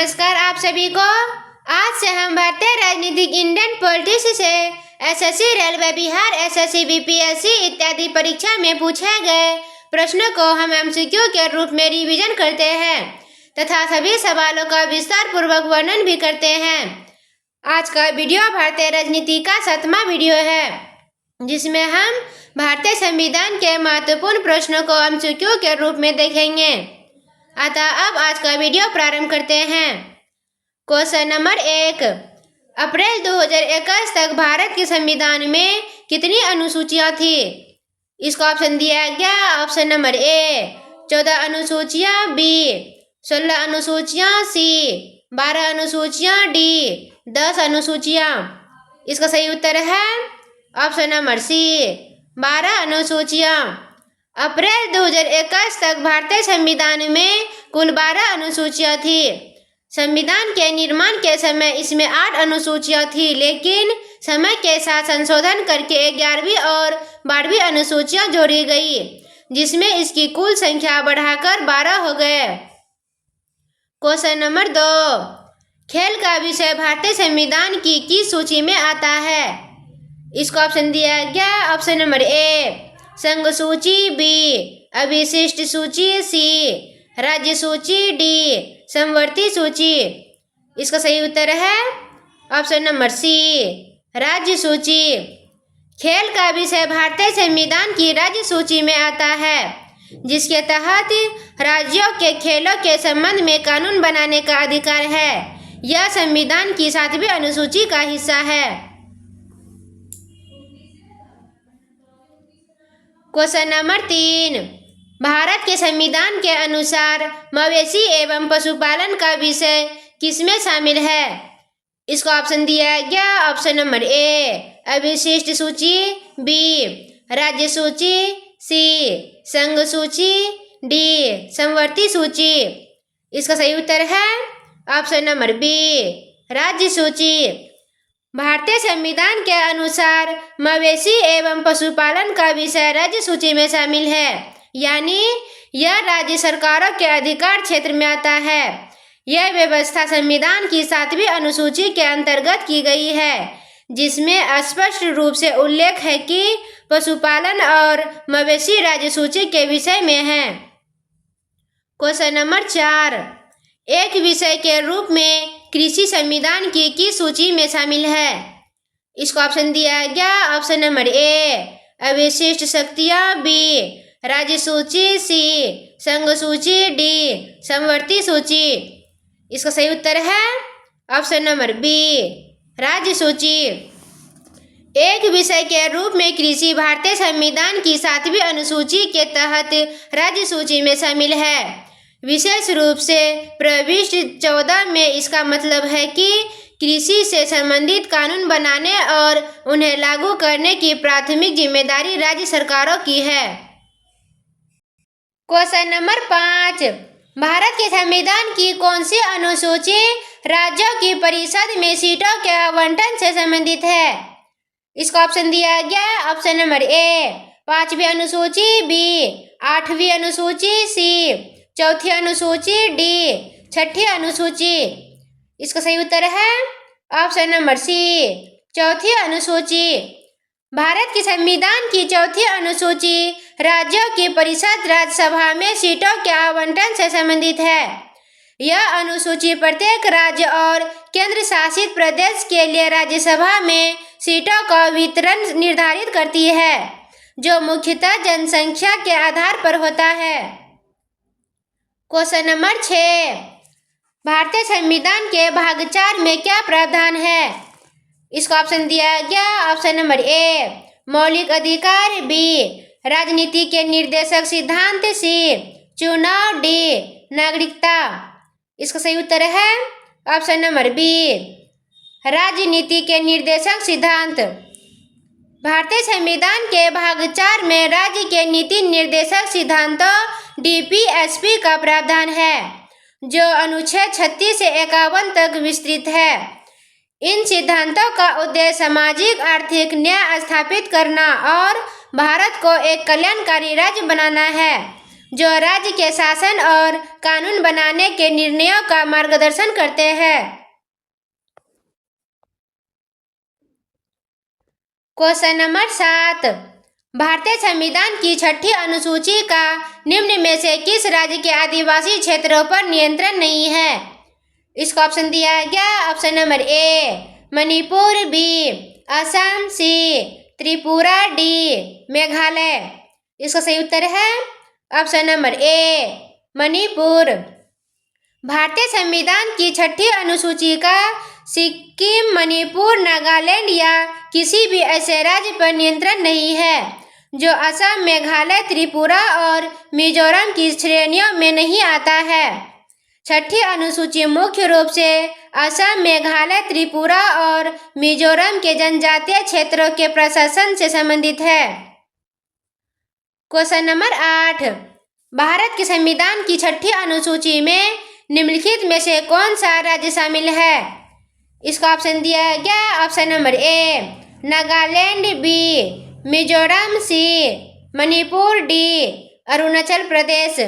नमस्कार आप सभी को। आज से हम भारतीय राजनीतिक इंडियन पॉलिटिक्स से SSC, railway, Bihar SSC, BPSC इत्यादि परीक्षा में पूछे गए प्रश्नों को हम एमसीक्यू के रूप में रिवीजन करते हैं तथा सभी सवालों का विस्तार पूर्वक वर्णन भी करते हैं। आज का वीडियो भारतीय राजनीति का 7वां वीडियो है, जिसमें हम भारतीय संविधान के महत्वपूर्ण प्रश्नों को एमसीक्यू के रूप में देखेंगे। अतः अब आज का वीडियो प्रारंभ करते हैं। क्वेश्चन नंबर 1, अप्रैल 2021 तक भारत के संविधान में कितनी अनुसूचियां थी? इसका ऑप्शन दिया गया। ऑप्शन नंबर ए 14 अनुसूचियां, बी 16 अनुसूचियां, सी 12 अनुसूचियां, डी 10 अनुसूचियां। इसका सही उत्तर है ऑप्शन नंबर सी 12 अनुसूचियां। अप्रैल 2021 तक भारतीय संविधान में कुल 12 अनुसूचियां थी। संविधान के निर्माण के समय इसमें 8 अनुसूचियां थी, लेकिन समय के साथ संशोधन करके 11वीं और 12वीं अनुसूचियां जोड़ी गई, जिसमें इसकी कुल संख्या बढ़ाकर 12 हो गए। क्वेश्चन नंबर 2, खेल का विषय भारतीय संविधान की किस सूची में आता है? इसको ऑप्शन दिया गया। ऑप्शन नंबर ए संघ सूची, बी अभिशिष्ट सूची, सी राज्य सूची, डी समवर्ती सूची। इसका सही उत्तर है ऑप्शन नंबर सी राज्य सूची। खेल का विषय भारतीय संविधान की राज्य सूची में आता है, जिसके तहत राज्यों के खेलों के संबंध में कानून बनाने का अधिकार है। यह संविधान की 7वीं अनुसूची का हिस्सा है। क्वेश्चन नंबर 3, भारत के संविधान के अनुसार मवेशी एवं पशुपालन का विषय किसमें शामिल है? इसको ऑप्शन दिया गया। ऑप्शन नंबर ए अभिशिष्ट सूची, बी राज्य सूची, सी संघ सूची, डी समवर्ती सूची। इसका सही उत्तर है ऑप्शन नंबर बी राज्य सूची। भारतीय संविधान के अनुसार मवेशी एवं पशुपालन का विषय राज्य सूची में शामिल है, यानी यह राज्य सरकारों के अधिकार क्षेत्र में आता है। यह व्यवस्था संविधान की 7वीं अनुसूची के अंतर्गत की गई है, जिसमें स्पष्ट रूप से उल्लेख है कि पशुपालन और मवेशी राज्य सूची के विषय में है। क्वेश्चन नंबर 4, एक विषय के रूप में कृषि संविधान की किस सूची में शामिल है? इसको ऑप्शन दिया गया। ऑप्शन नंबर ए अविशिष्ट शक्तियां, बी राज्य सूची, सी संघ सूची, डी समवर्ती सूची। इसका सही उत्तर है ऑप्शन नंबर बी राज्य सूची। एक विषय के रूप में कृषि भारतीय संविधान की 7वीं अनुसूची के तहत राज्य सूची में शामिल है। विशेष रूप से प्रविष्टि 14 में इसका मतलब है कि कृषि से संबंधित कानून बनाने और उन्हें लागू करने की प्राथमिक जिम्मेदारी राज्य सरकारों की है। क्वेश्चन नंबर 5, भारत के संविधान की कौन सी अनुसूची राज्यों की परिषद में सीटों के आवंटन से संबंधित है? इसका ऑप्शन दिया गया। ऑप्शन नंबर ए 5वीं अनुसूची, बी 8वीं अनुसूची, सी 4थी अनुसूची, डी 6ठी अनुसूची। इसका सही उत्तर है ऑप्शन नंबर सी 4थी अनुसूची। भारत के संविधान की 4थी अनुसूची राज्यों की परिषद राज्यसभा में सीटों के आवंटन से संबंधित है। यह अनुसूची प्रत्येक राज्य और केंद्र शासित प्रदेश के लिए राज्यसभा में सीटों का वितरण निर्धारित करती है, जो मुख्यतः जनसंख्या के आधार पर होता है। क्वेश्चन नंबर 6, भारतीय संविधान के भाग 4 में क्या प्रावधान है? इसका ऑप्शन दिया गया। ऑप्शन नंबर ए मौलिक अधिकार, बी राजनीति के निर्देशक सिद्धांत, सी चुनाव, डी नागरिकता। इसका सही उत्तर है ऑप्शन नंबर बी राजनीति के निर्देशक सिद्धांत। भारतीय संविधान के भाग 4 में राज्य के नीति निर्देशक सिद्धांतों डीपीएसपी का प्रावधान है, जो अनुच्छेद 36 से 51 तक विस्तृत है। इन सिद्धांतों का उद्देश्य सामाजिक आर्थिक न्याय स्थापित करना और भारत को एक कल्याणकारी राज्य बनाना है, जो राज्य के शासन और कानून बनाने के निर्णयों का मार्गदर्शन करते हैं। क्वेश्चन नंबर 7, भारतीय संविधान की 6ठी अनुसूची का निम्न में से किस राज्य के आदिवासी क्षेत्रों पर नियंत्रण नहीं है? इसका ऑप्शन दिया गया। Option number A Manipur, B Assam, C Tripura, D Meghalaya. इसका सही उत्तर है ऑप्शन नंबर ए मणिपुर। भारतीय संविधान की 6ठी अनुसूची का सिक्किम, मणिपुर, नागालैंड या किसी भी ऐसे राज्य पर नियंत्रण नहीं है जो असम, मेघालय, त्रिपुरा और मिजोरम की श्रेणियों में नहीं आता है। 6ठी अनुसूची मुख्य रूप से असम, मेघालय, त्रिपुरा और मिजोरम के जनजातीय क्षेत्रों के प्रशासन से संबंधित है। क्वेश्चन नंबर 8, भारत के संविधान की 6ठी अनुसूची में निम्नलिखित में से कौन सा राज्य शामिल है? इसका ऑप्शन दिया गया। Option number A Nagaland, B Mizoram, C Manipur, D Arunachal Pradesh.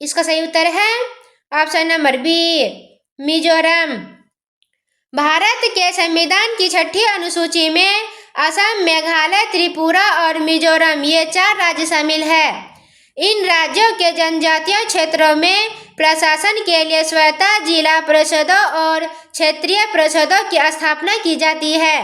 इसका सही उत्तर है option number B Mizoram. Bharat के संविधान की 6ठी अनुसूची में असम, मेघालय, त्रिपुरा और मिजोरम ये 4 राज्य शामिल है। इन राज्यों के जनजातीय क्षेत्रों में प्रशासन के लिए स्वतः जिला परिषदों और क्षेत्रीय परिषदों की स्थापना की जाती है,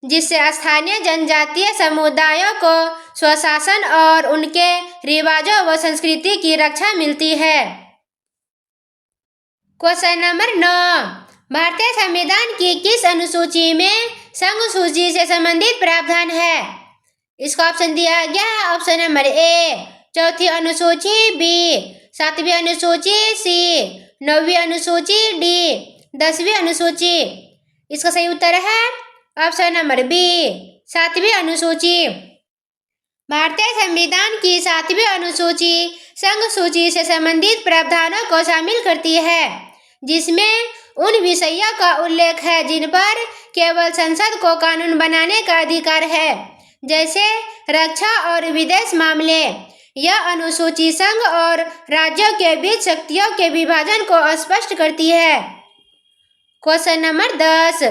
जिससे स्थानीय जनजातीय समुदायों को स्वशासन और उनके रिवाजों व संस्कृति की रक्षा मिलती है। क्वेश्चन नंबर 9, भारतीय संविधान की किस अनुसूची में संघ सूची से संबंधित प्रावधान है? इसका ऑप्शन दिया गया। ऑप्शन नंबर ए 4ठी अनुसूची, बी 7वीं अनुसूची, सी 9वीं अनुसूची, डी 10वीं अनुसूची। इसका सही उत्तर है ऑप्शन नंबर बी 7वीं अनुसूची। भारतीय संविधान की 7वीं अनुसूची संघ सूची से संबंधित प्रावधानों को शामिल करती है, जिसमें उन विषयों का उल्लेख है जिन पर केवल संसद को कानून बनाने का अधिकार है, जैसे रक्षा और विदेश मामले। यह अनुसूची संघ और राज्यों के बीच शक्तियों के विभाजन को स्पष्ट करती है। क्वेश्चन नंबर 10,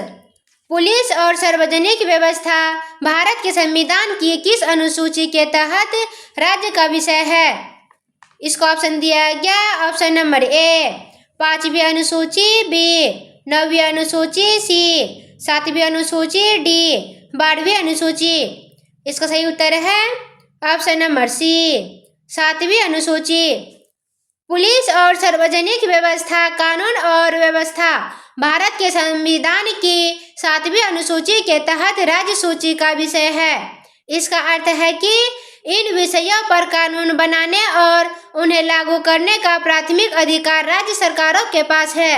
पुलिस और सार्वजनिक व्यवस्था भारत के संविधान की किस अनुसूची के तहत राज्य का विषय है? इसको ऑप्शन दिया गया। ऑप्शन नंबर ए 5वीं अनुसूची, बी 9वीं अनुसूची, सी 7वीं अनुसूची, डी 12वीं अनुसूची। इसका सही उत्तर है ऑप्शन नंबर सी 7वीं अनुसूची। पुलिस और सार्वजनिक व्यवस्था कानून और व्यवस्था भारत के संविधान की 7वीं अनुसूची के तहत राज्य सूची का विषय है। इसका अर्थ है कि इन विषयों पर कानून बनाने और उन्हें लागू करने का प्राथमिक अधिकार राज्य सरकारों के पास है।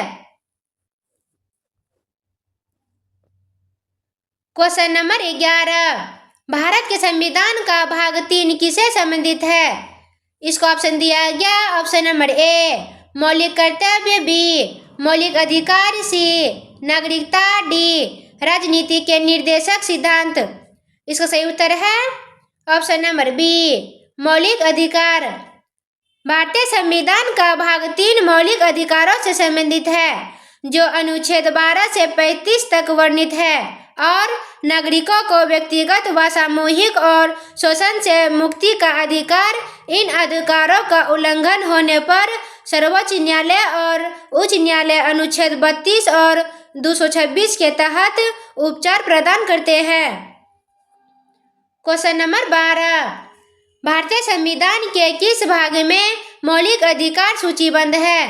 क्वेश्चन नंबर 11, भारत के संविधान का भाग 3 किससे संबंधित है? इसको ऑप्शन दिया गया। ऑप्शन नंबर ए मौलिक कर्तव्य, बी मौलिक अधिकार, सी नागरिकता, डी राजनीति के निर्देशक सिद्धांत। इसका सही उत्तर है ऑप्शन नंबर बी मौलिक अधिकार। भारतीय संविधान का भाग 3 मौलिक अधिकारों से संबंधित है, जो अनुच्छेद 12 से 35 तक वर्णित है और नागरिकों को व्यक्तिगत व सामूहिक और शोषण से मुक्ति का अधिकार। इन अधिकारों का उल्लंघन होने पर सर्वोच्च न्यायालय और उच्च न्यायालय अनुच्छेद 32 और 226 के तहत उपचार प्रदान करते हैं। क्वेश्चन नंबर 12, भारतीय संविधान के किस भाग में मौलिक अधिकार सूचीबद्ध है?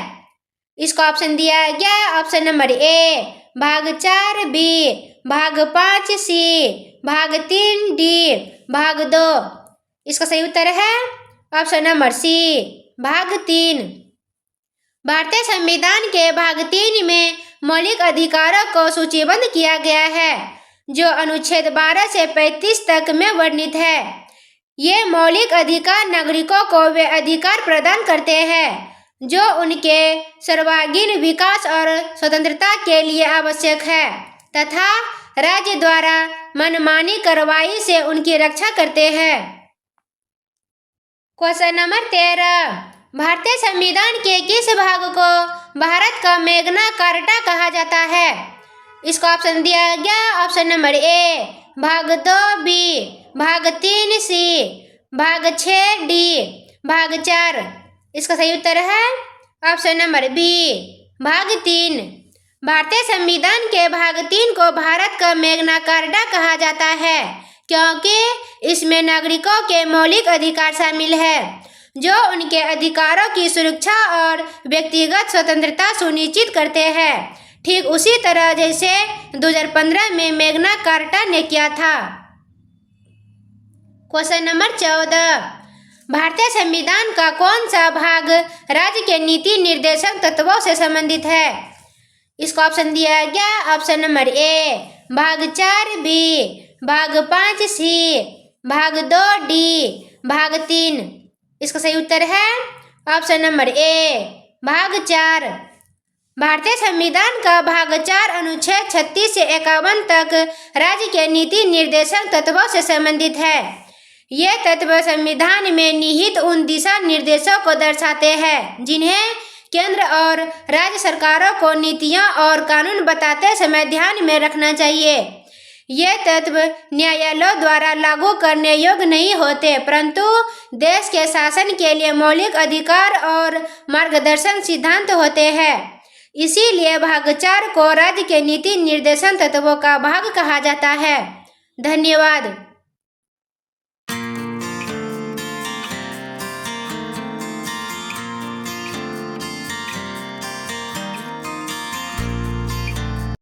इसका ऑप्शन दिया गया। ऑप्शन नंबर ए भाग 4, बी भाग 5, सी भाग 3, डी भाग 2। इसका सही उत्तर है ऑप्शन नंबर सी भाग 3। भारतीय संविधान के भाग 3 में मौलिक अधिकारों को सूचीबद्ध किया गया है, जो अनुच्छेद 12 से 35 तक में वर्णित है। ये मौलिक अधिकार नागरिकों को वे अधिकार प्रदान करते हैं जो उनके सर्वांगीण विकास और स्वतंत्रता के लिए आवश्यक है, तथा राज्य द्वारा मनमानी कार्रवाई से उनकी रक्षा करते हैं। क्वेश्चन नंबर 13, भारतीय संविधान के किस भाग को भारत का मैग्ना कार्टा कहा जाता है? इसको ऑप्शन दिया गया। ऑप्शन नंबर ए भाग 2 बी, भाग 3 सी, भाग 6 डी, भाग 4। इसका सही उत्तर है ऑप्शन नंबर बी भाग 3। भारतीय संविधान के भाग 3 को भारत का मैग्ना कार्टा कहा जाता है क्योंकि इसमें नागरिकों के मौलिक अधिकार शामिल है जो उनके अधिकारों की सुरक्षा और व्यक्तिगत स्वतंत्रता सुनिश्चित करते हैं, ठीक उसी तरह जैसे 2015 में मैग्ना कार्टा ने किया था। क्वेश्चन नंबर 14, भारतीय संविधान का कौन सा भाग राज्य के नीति निर्देशक तत्वों से संबंधित है? इसको ऑप्शन दिया गया। ऑप्शन नंबर ए भाग 4 बी, भाग 5 सी, भाग 2 डी, भाग 3। इसका सही उत्तर है ऑप्शन नंबर ए भाग 4। भारतीय संविधान का भाग 4 अनुच्छेद 36 से 51 तक राज्य के नीति निर्देशक तत्वों से संबंधित है। ये तत्व संविधान में निहित उन दिशा निर्देशों को दर्शाते हैं जिन्हें केंद्र और राज्य सरकारों को नीतियां और कानून बताते समय ध्यान में रखना चाहिए। ये तत्व न्यायालयों द्वारा लागू करने योग्य नहीं होते परंतु देश के शासन के लिए मौलिक अधिकार और मार्गदर्शन सिद्धांत होते हैं। इसीलिए भाग 4 को राज्य के नीति निर्देशन तत्वों का भाग कहा जाता है। धन्यवाद।